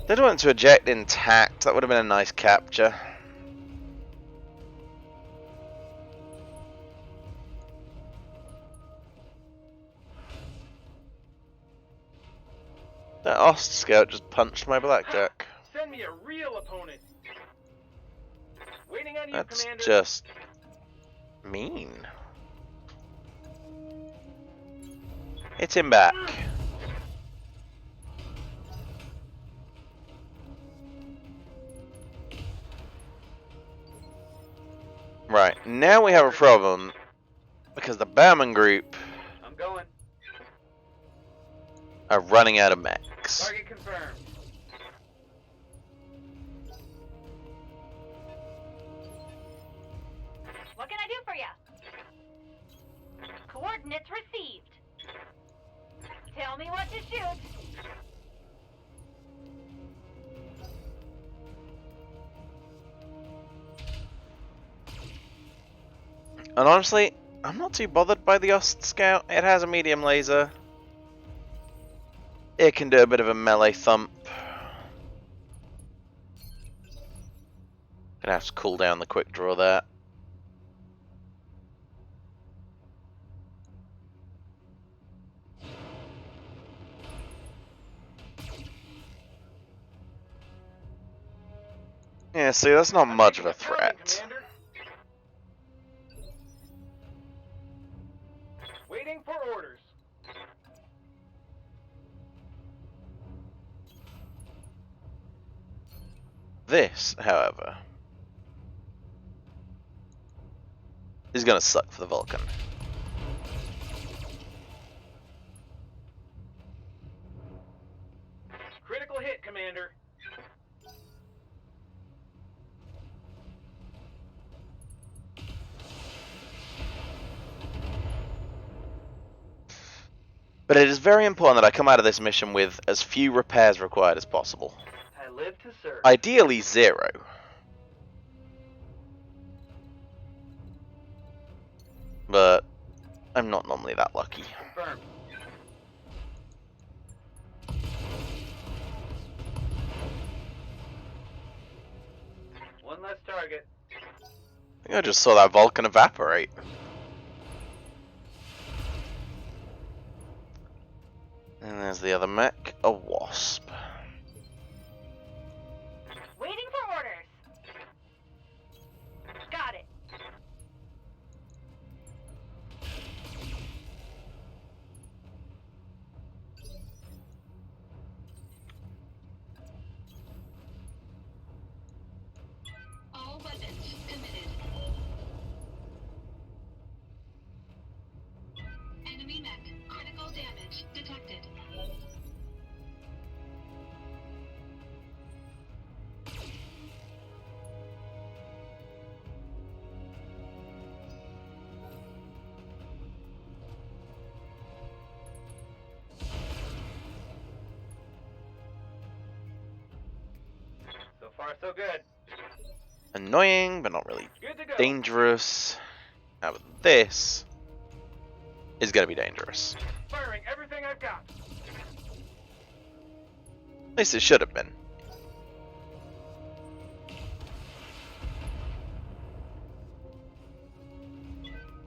they'd want to eject intact, that would have been a nice capture. That Ost Scout just punched my blackjack. Send me a real opponent. Waiting on you, That's Commander. just mean. Hit him back. now we have a problem because the Bowman group I'm going. are running out of mechs. Target confirmed. What can I do for you? Coordinates received. Tell me what to shoot. And honestly, I'm not too bothered by the Ost Scout. It has a medium laser. It can do a bit of a melee thump. Gonna have to cool down the quick draw there. Yeah, see, that's not much of a threat. Commander. Waiting for orders. This, however, is gonna suck for the Vulcan. Critical hit, Commander. But it is very important that I come out of this mission with as few repairs required as possible. I live to serve. Ideally 0. But I'm not normally that lucky. Confirmed. One less target. I think I just saw that Vulcan evaporate. And there's the other mech, a Wasp. Waiting for orders. Got it. All weapons committed. Enemy mech. Critical damage detected. So far, so good. Annoying, but not really Good to go. dangerous. Now, but this is gonna be dangerous. Firing everything I've got. At least it should have been.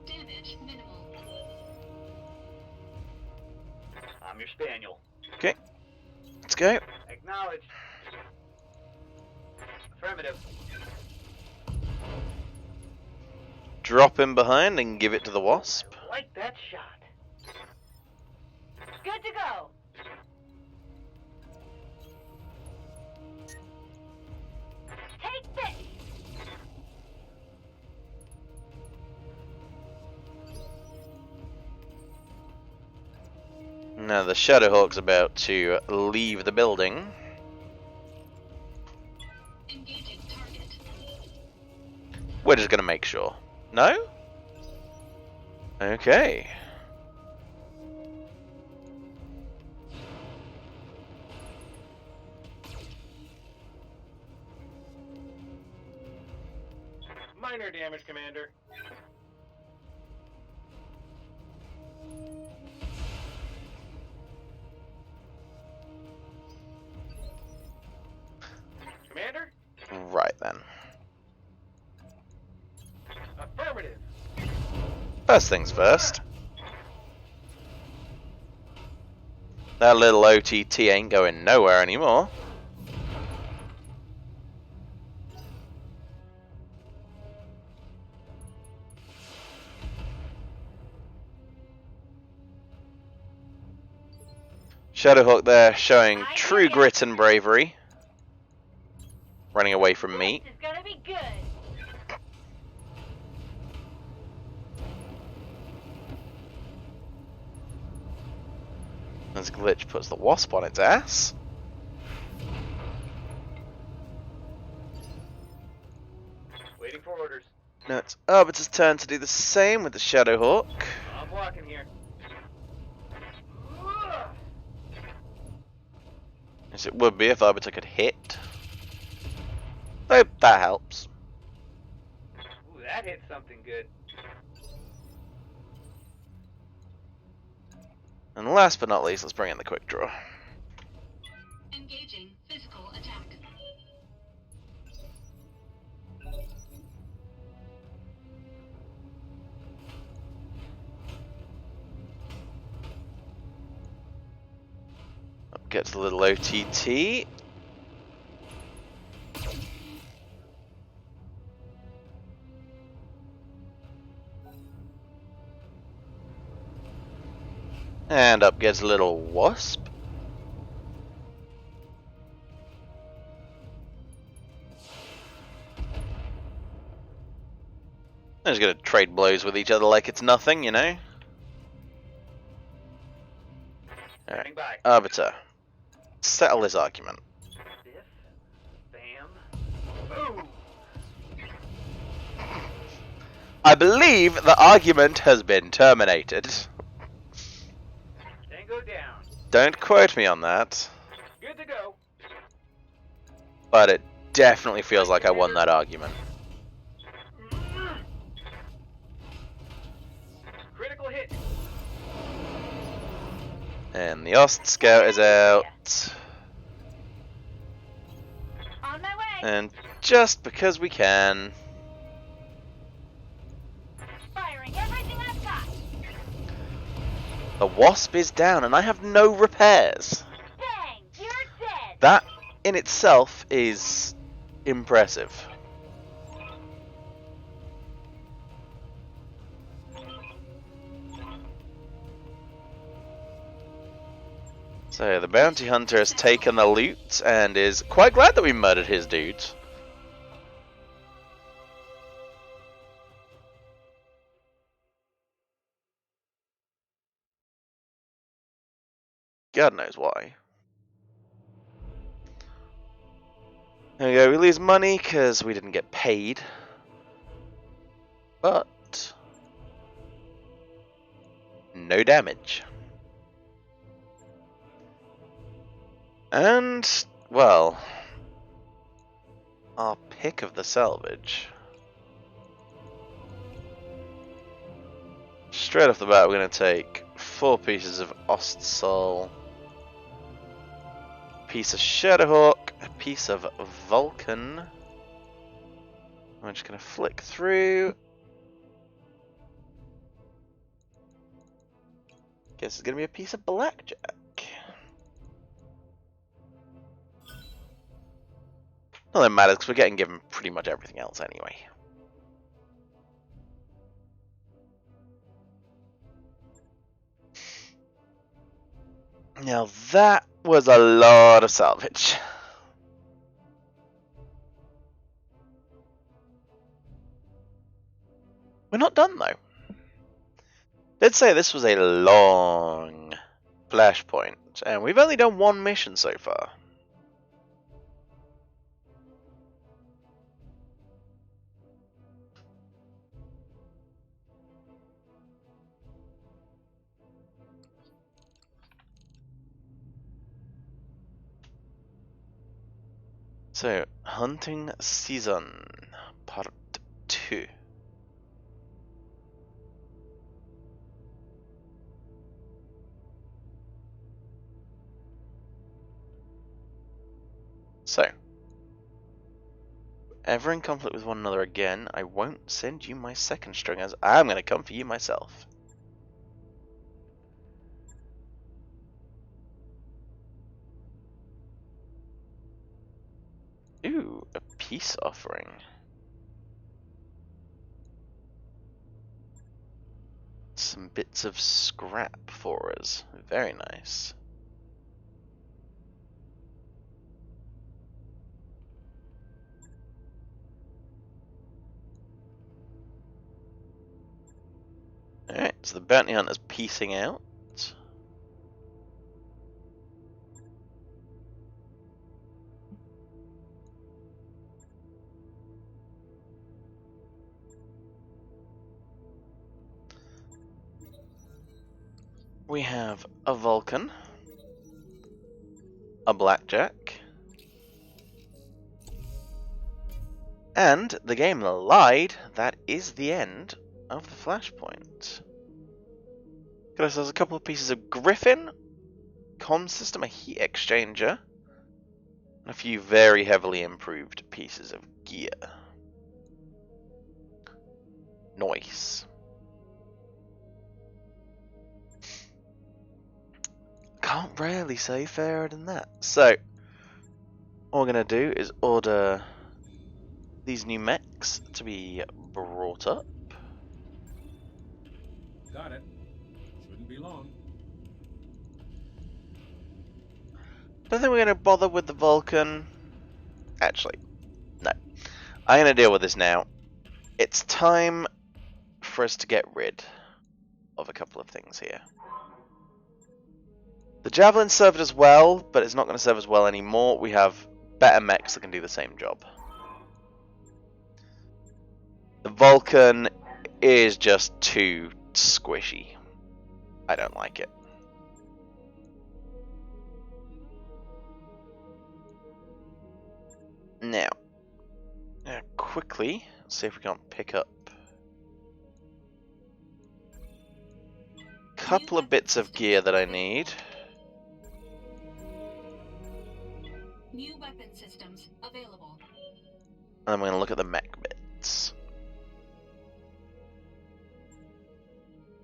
Damage minimal. I'm your spaniel. Okay, let's go. Acknowledged. Affirmative. Drop him behind and give it to the Wasp. Like that shot. Good to go. Take this. Now the Shadowhawk's about to leave the building. Engaging target. We're just gonna make sure. No? Okay. Minor damage, Commander. Commander? Right then. Affirmative. First things first. That little OTT ain't going nowhere anymore. Shadowhawk there showing true grit and bravery. Running away from me. This is gonna be good. As Glitch puts the Wasp on its ass. Waiting for orders. Now it's Arbiter's turn to do the same with the Shadowhawk. I'm walking here. As it would be if Arbiter could hit. Though that helps. Ooh, that hit something good. And last but not least, let's bring in the quick draw. Engaging physical attack. Up gets a little OTT. And up gets a little Wasp. They're just gonna trade blows with each other like it's nothing, you know? Alright, Standing by. Arbiter. Settle this argument. Biff. Bam. Boom. I believe the argument has been terminated. Tango down. Don't quote me on that, Good to go. but it definitely feels like I won that argument. Critical hit. And the Ost Scout is out. On my way. And just because we can, Firing everything I've got. the Wasp is down and I have no repairs. Bang! You're dead. That in itself is impressive. So the bounty hunter has taken the loot and is quite glad that we murdered his dudes. God knows why. There we go, we lose money because we didn't get paid. But no damage. And, well, our pick of the salvage. Straight off the bat, we're going to take 4 pieces of Ostsol, a piece of Shadowhawk, a piece of Vulcan. I'm just going to flick through. Guess it's going to be a piece of Blackjack. Not that it matters, because we're getting given pretty much everything else anyway. Now that was a lot of salvage. We're not done though. Let's say this was a long flashpoint, and we've only done 1 mission so far. So, hunting season, part 2. So, ever in conflict with one another again, I won't send you my second string, as I'm going to come for you myself. Ooh, a peace offering. Some bits of scrap for us. Very nice. Alright, so the bounty hunter's piecing out. we have a Vulcan, a Blackjack, and the game lied. That is the end of the Flashpoint. Got ourselves a couple of pieces of Griffin, comm system, a heat exchanger, and a few very heavily improved pieces of gear. Nice. Can't really say fairer than that. So, all we're going to do is order these new mechs to be brought up. Got it. Shouldn't be long. Don't think we're going to bother with the Vulcan. Actually, no. I'm going to deal with this now. It's time for us to get rid of a couple of things here. The Javelin served as well, but it's not going to serve as well anymore. We have better mechs that can do the same job. The Vulcan is just too squishy. I don't like it. Now, quickly see if we can't pick up a couple of bits of gear that I need. New weapon systems available. And I'm going to look at the mech bits.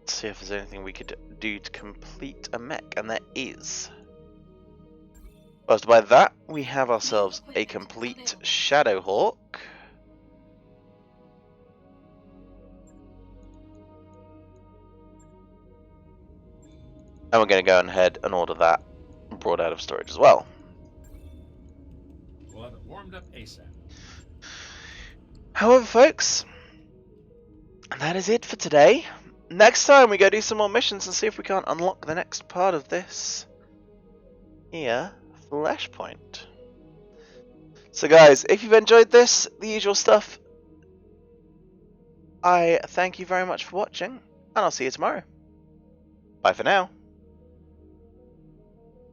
See if there's anything we could do to complete a mech, and there is. First, by that, we have ourselves a complete Shadowhawk. And we're going to go ahead and order that brought out of storage as well. We'll have it warmed up ASAP. However, folks, that is it for today. Next time we go do some more missions and see if we can't unlock the next part of this here Flashpoint. So guys, if you've enjoyed this, the usual stuff, I thank you very much for watching, and I'll see you tomorrow. Bye for now.